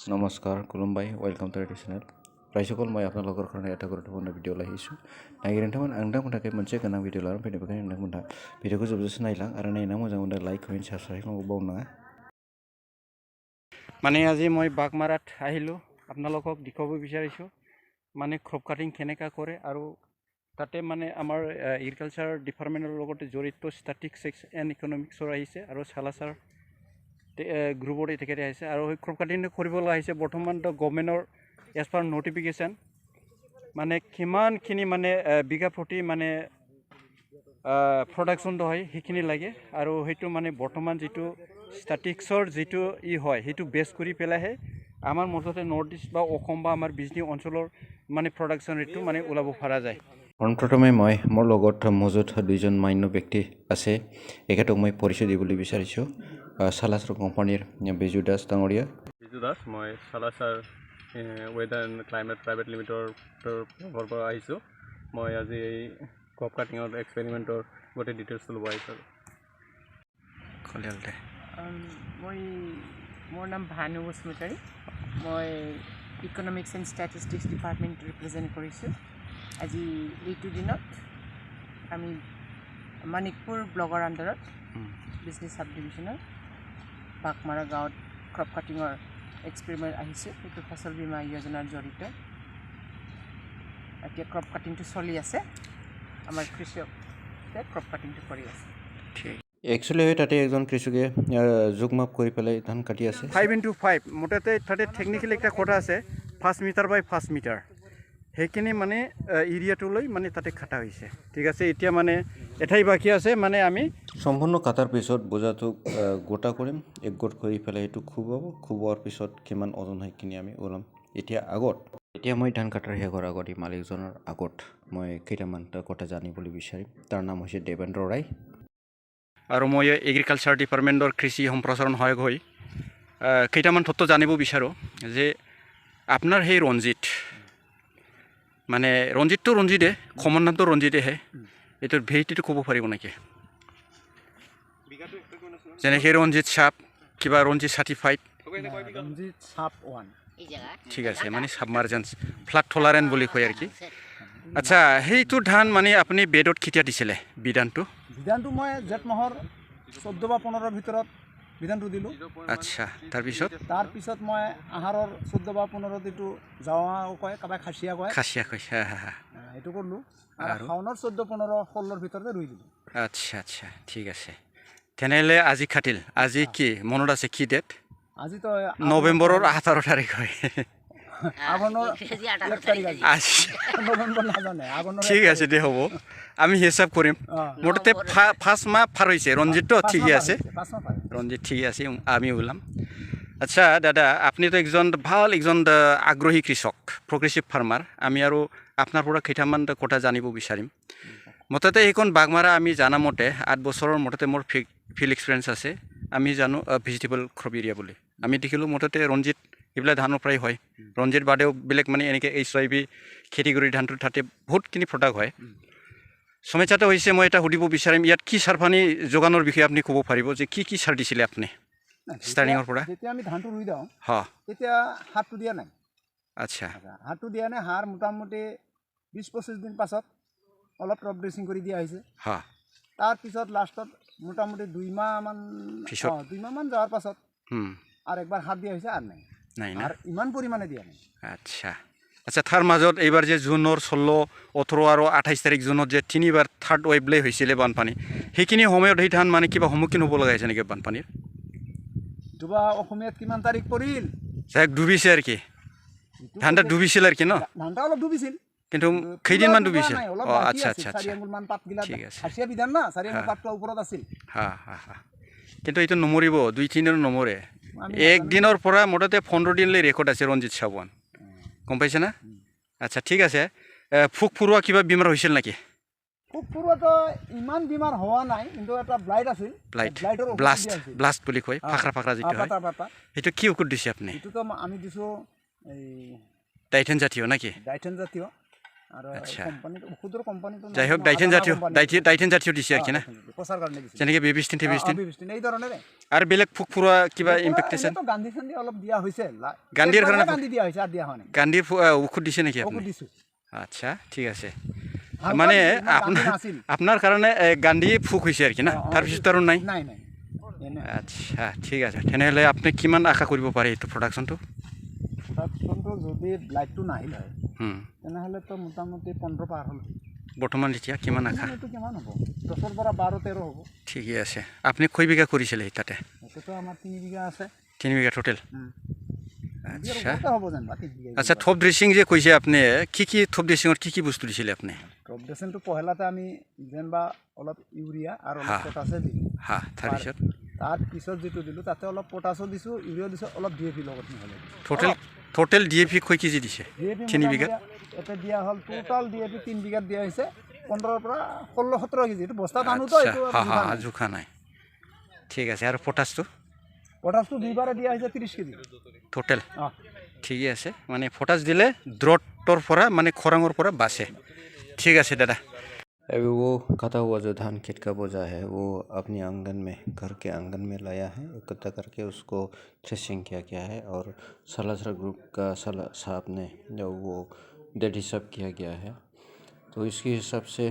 नमस्कार खुलुमबाय welcome to our channel रायजोखौ मैं आपनालोকৰ কাৰণে এটা গুৰুত্বপূৰ্ণ ভিডিঅ' লাহিছোঁ नागिरनोंथांमोन आं नोंथांमोनहा मोनसे गोनां ভিডিঅ' लानानै फैदों बेखायनो नोंथांमोनहा ভিডিঅ'खौ जोबजासिम नायलां आरो नायना मोजां मोनदों लाइक कमेन्ट साबस्क्राइब खालामनो बावनाङा মানে আজি মই বাগমাৰাত আহিলোঁ আপোনালোকক দেখুৱাব বিচাৰিছোঁ মানে ক্ৰপ কাটিং কেনেকৈ কৰে আৰু তাতে মানে আমাৰ এগ্ৰিকালচাৰ ডিপাৰ্টমেণ্টৰ লগতে জড়িত ষ্টেটিষ্টিক্স এণ্ড ইকনমিক্সৰ আহিছে আৰু চালাচাৰ গ্ৰুপৰ তেখেতে আহিছে আৰু ক্ৰপ কাটিং কৰিবলৈ আহিছে বৰ্তমান গভৰ্ণমেণ্টৰ এজ পাৰ নটিফিকেশ্যন মানে কিমানখিনি মানে বিঘা প্ৰতি মানে প্ৰডাকশ্যনটো হয় সেইখিনি লাগে আৰু সেইটো মানে বৰ্তমান যিটো ষ্টেটিক্সৰ যিটো হয় সেইটো বেছ কৰি পেলাইহে আমাৰ মুঠতে নৰ্থ ইষ্ট বা অসম বা আমাৰ বিজনী অঞ্চলৰ মানে প্ৰডাকশ্যন ৰেটটো মানে ওলাব পৰা যায় প্ৰথমে মই মোৰ লগত মজুত দুইজন মান্য ব্যক্তি আছে এখেতক মই পৰিচয় দিবলৈ বিচাৰিছোঁ সালাচাৰ কোম্পানীৰ বিজু দাস ডাঙৰীয়া বিজু দাস মই সালাচাৰ ৱেডাৰ এণ্ড ক্লাইমেট প্ৰাইভেট লিমিটেডৰ পৰা আহিছোঁ মই আজি এই ক্ৰপ কাটিঙৰ এক্সপেৰিমেণ্টৰ গোটেই ডিটেইলছ ল'ব আহিছোঁ মোৰ নাম ভানু বসুমতাৰী মই economics and statistics department represent কৰিছোঁ আজি এইটো দিনত আমি মানিকপুৰ ব্লকৰ আণ্ডাৰত বিজনেছ সাব ডিভিজনৰ বাগমাৰা গাঁৱত ক্ৰপ কাটিঙৰ এক্সপেৰিমেণ্ট আহিছোঁ এইটো ফচল বীমা যোজনাৰ জড়িত এতিয়া ক্ৰপ কাটিংটো চলি আছে আমাৰ কৃষকে ক্ৰপ কাটিংটো কৰি আছে একচুৱেলি তাতে এজন কৃষকে জোখমাপ কৰি পেলাই ধান কাটি আছে 5x5 মুঠতে তাতে টেকনিকেলি একটা কথা আছে 5 মিটাৰ বাই 5 মিটাৰ সেইখিনি মানে এৰিয়াটোলৈ মানে তাতে কাটা হৈছে ঠিক আছে এতিয়া মানে এঠাই বাকি আছে মানে আমি সম্পূৰ্ণ কাটাৰ পিছত বোজাটো গোটা কৰিম এক গোট কৰি পেলাই এইটো খুবোৱাৰ পিছত কিমান ওজন হয় কিনি আমি ওলাম এতিয়া মই ধান কাটাৰ শেষ হোৱাৰ আগত মালিকজনৰ আগত মই কেইটামান কথা জানিবলৈ বিচাৰিম তাৰ নাম হৈছে দেৱেন্দ্ৰ ৰায় আৰু মই এগ্ৰিকালচাৰ ডিপাৰ্টমেণ্টৰ কৃষি সম্প্ৰসাৰণ সহায়ক হৈ কেইটামান তথ্য জানিব বিচাৰোঁ যে আপোনাৰ সেই ৰঞ্জিত মানে ৰঞ্জিতটো ৰঞ্জিতে কমন নামটো ৰঞ্জিতেহে এইটোৰ ভেৰাইটিটো ক'ব পাৰিব নেকি যেনেকৈ ৰঞ্জিত সাপ কিবা ৰঞ্জিত 35 ৰঞ্জিত সাপ 1 ঠিক আছে মানে সাবমাৰ্জেন্স ফ্লাড টলাৰেণ্ট বুলি কয় আৰু কি আচ্ছা সেইটো ধান মানে আপুনি বেডত কেতিয়া দিছিলে বিধানটো মই জেঠ মাহৰ 14 বা 15 ভিতৰত বিধানটো দিলোঁ আচ্ছা তাৰপিছত মই আহাৰৰ 14 বা 15 দিনটো যাৱা কয় কাবাই খাচিয়া কয় এইটো কৰিলোঁ আৰু শাওনৰ 14 15 16ৰ ভিতৰতে ৰুই দিলোঁ আচ্ছা ঠিক আছে তেনেহ'লে আজি খাটিল আজি কি মনত আছে কি ডেট আজি তো নৱেম্বৰৰ 18 তাৰিখ হয় ঠিক আছে দে হ'ব আমি হিচাপ কৰিম মুঠতে 5 মাহ পাৰ হৈছে ৰঞ্জিতটো ঠিকই আছে ৰঞ্জিত ঠিকই আছে আমি ওলাম আচ্ছা দাদা আপুনি তো একজন আগ্ৰহী কৃষক প্ৰগ্ৰেছিভ ফাৰ্মাৰ আমি আৰু আপোনাৰ পৰা কেইটামান কথা জানিব বিচাৰিম মুঠতে এইখন বাগমাৰা আমি জানা মতে 8 বছৰৰ মুঠতে মোৰ ফিল্ড এক্সপিৰিয়েঞ্চ আছে আমি জানো ভেজিটেবল ক্ৰপ এৰিয়া বুলি আমি দেখিলোঁ মুঠতে ৰঞ্জিত এইবিলাক ধানৰ পৰাই হয় ৰঞ্জিত বাদেও বেলেগ মানে এনেকৈ HYB খেতি কৰি ধানটো তাতে বহুতখিনি প্ৰডাক্ট হয় সমস্যাটো হৈছে মই এটা সুধিব বিচাৰিম ইয়াত কি সাৰ পানী যোগানৰ বিষয়ে আপুনি ক'ব পাৰিব যে কি সাৰ দিছিলে আপুনি ষ্টাৰ্টিঙৰ পৰা যেতিয়া আমি ধানটো ৰুই দিওঁ হয় তেতিয়া সাৰটো দিয়া নাই আচ্ছা সাৰটো দিয়া নাই সাৰ মোটামুটি 20-25 দিন পাছত অলপ ক্ৰপ ড্ৰেছিং কৰি দিয়া হৈছে হয় তাৰপিছত লাষ্টত মোটামুটি 2 মাহমান যোৱাৰ পাছত আৰু একবাৰ সাৰ দিয়া হৈছে আৰু নাই আৰ ইমান পৰিমাণে দিয়া নাই আচ্ছা তাৰ মাজত এইবাৰ যে জুনৰ 16 18 আৰু 28 তাৰিখ জুনত যে তিনিবাৰ থাৰ্ড ৱেভ লে হৈছিলে বানপানী সেইখিনি সময়ত সেই ধান মানে কিবা সন্মুখীন হ'ব লগা হৈছে নেকি বানপানীৰ দুবা অসমীয়াত কিমান তাৰিখ পৰিল যাক ডুবিছে আৰু কি ধানটা ডুবিছিল আৰু কি ন ধানটা অলপ ডুবিছিল কিন্তু কেইদিনমান ডুবিছিল আচ্ছা 4 আঙুল মান পাত গিলা ঠিক আছে হাসিয়া বিধান না 4 আঙুল পাতটো ওপৰত আছিল কিন্তু এইটো নমৰিব 2-3 দিন নমৰে একদিনৰ পৰা মোটামুটি 15 দিনলৈ ৰেকৰ্ড আছে ৰঞ্জিত চাবন গম পাইছে না আচ্ছা ঠিক আছে ফুক ফুৰোৱা কিবা বেমাৰ হৈছিল নেকি ফুক ফুৰোৱাটো ইমান বেমাৰ হোৱা নাই কিন্তু এটা ব্লাইট আছিল ব্লাষ্ট বুলি কয় ফাকৰা যিটো হয় সেইটো কি ঔষধ দিছে আপুনি এইটো তো আমি দিছো এই ডাইথেন জাতীয় নাকি ডাইথেন জাতীয় আৰু আচ্ছা। কোম্পানীটো ঔষধৰ কোম্পানীটো যাই হোক ডাইটেন জাতীয় দিছে আৰু কি না প্ৰচাৰ কাৰণে দিছে যেনেকৈ বেবিষ্টিন এই ধৰণেৰে আৰু বেলেগ ফুক ফুৰোৱা কিবা ইম্পেক্টেশ্যন তো গান্ধী চান্ধি অলপ দিয়া হৈছে গান্ধীৰ কাৰণে গান্ধী দিয়া হৈছে আৰু দিয়া হোৱা নাই গান্ধীৰ ঔষধ দিছে নেকি ঔষধ আপুনি দিছোঁ আচ্ছা ঠিক আছে মানে আপোনাৰ কাৰণে গান্ধী ফুক হৈছে আৰু কি না তাৰপিছত আৰু নাই নাই নাই আচ্ছা ঠিক আছে তেনেহ'লে আপুনি কিমান আশা কৰিব পাৰে এইটো প্ৰডাকশ্যনটো প্ৰডাকশ্যনটো যদি লাইটটো নাহিল হয় তেনেহ'লেতো মোটামুটি 15 পাৰ হ'ল বৰ্তমান এতিয়া কিমান আশা এইটো কিমান হ'ব 10ৰ পৰা 12-13 হ'ব ঠিকে আছে আপুনি কেই বিঘা কৰিছিলে তাতে এইটোতো আমাৰ 3 বিঘা আছে 3 বিঘা টোটেল আচ্ছা হ'ব যেনিবা 3 বিঘা আচ্ছা থপ ড্ৰেছিং যে কৈছে আপুনি কি থপ ড্ৰেছিঙত কি বস্তু দিছিলে আপুনি টপ ড্ৰেছিংটো পহেলাতে আমি যেনিবা অলপ ইউৰিয়া আৰু অলপ পটাছে দিলোঁ তাৰপিছত যিটো দিলোঁ তাতে অলপ পটাছো দিছোঁ ইউৰিয়া দিছোঁ অলপ DAP লগত মিহলাই টোটেল DAP কেই কেজি দিছে 3 বিঘাত এটা দিয়া হ'ল টোটাল DAP 3 বিঘাত দিয়া হৈছে 15ৰ পৰা 16-17 কেজি এইটো বস্তাত আনোতো এইটো জোখা নাই ঠিক আছে আৰু পটাছটো দুইবাৰে দিয়া হৈছে 30 কেজি টোটেল ঠিকে আছে মানে পটাছ দিলে দ্ৰটৰ পৰা মানে খৰাঙৰ পৰা বাচে ঠিক আছে দাদা अभी वो कटा हुआ जो धान खेत का बोझा है वो अपने आंगन में घर के आंगन में लाया है इकट्ठा करके उसको थ्रेशिंग किया गया है और सालासर ग्रुप का साहब ने जो वो डेट हिसाब किया गया है तो इसके हिसाब से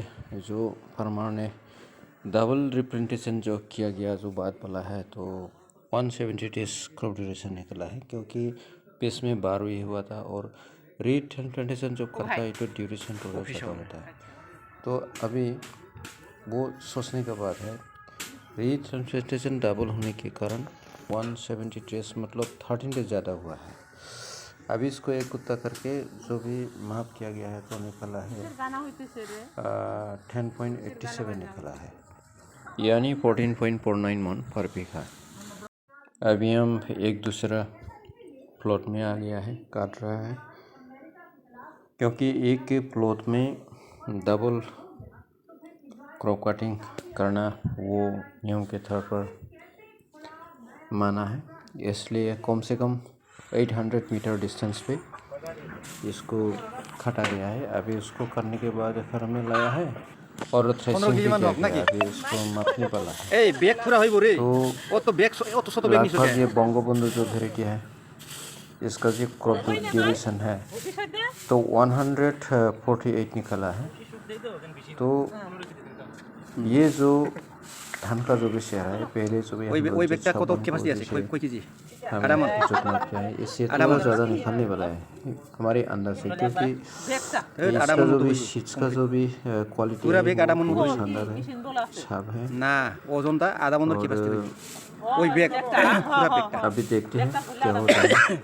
जो फार्मर ने डबल रिप्रेजेंटेशन जो किया गया जो बात बोला है तो 170 डेज क्रॉप ड्यूरेशन निकला है क्योंकि पेस में 12 ही हुआ था और रिप्रेजेंटेशन जो करता है तो ड्यूरेशन थोड़ा ज़्यादा होता है तो अभी वो सोचने का बात है रिट्रांसप्लांटेशन डबल होने के कारण 170 डेज मतलब 13 डेज ज़्यादा हुआ है अभी इसको एक कुत्ता करके जो भी माप किया गया है तो निकला है 10.87 निकला है यानी 14.49 मन पर बीघा। अभी हम एक दूसरा प्लॉट में आ गया है काट रहा है क्योंकि एक के प्लॉट में डबल क्रॉप कटिंग करना वो नियम के तौर पर माना है इसलिए कम से कम 800 मीटर डिस्टेंस पे इसको काटा गया है। अभी उसको करने के बाद घर में लाया है और थ्रेशिंग भी किया गया। अभी इसको मथने वाला है तो लगभग ये बंगोबंधु जो वेराइटी है इसका जो क्रॉप ड्यूरेशन है तो 148 निकला है। तो ये जो धान का जो भी शेयर है पहले जो भी जोतना किया है इससे थोड़ा ज़्यादा निकालने वाला है हमारे अंदर से क्योंकि इसका जो भी सीड्स का जो भी क्वालिटी बहुत शानदार है छाप है और अभी देखते हैं क्या होता है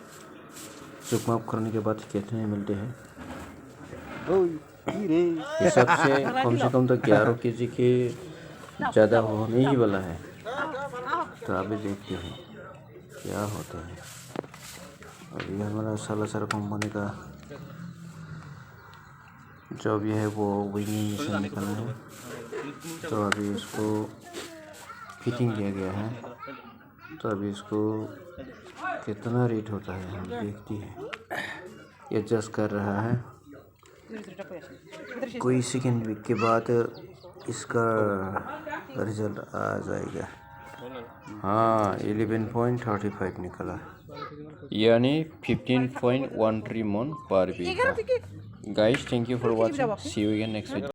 चुकमाप करने के बाद कितने मिलते हैं हिसाब से कम तो 11 केजी के ज़्यादा होने ही वाला है। तो अभी देखते हैं क्या होता है। अभी हमारा सालासर कंपनी का जो भी है वो विनिंग मशीन निकाला है तो अभी इसको फिटिंग किया गया है। तो अभी इसको कितना रेट होता है हम देखते हैं। एडजस्ट कर रहा है कोई सेकेंड वीक के बाद इसका रिजल्ट आ जाएगा। हाँ 11.35 निकला यानी 15.13 मन per week. Guys thank you for watching see you again next video.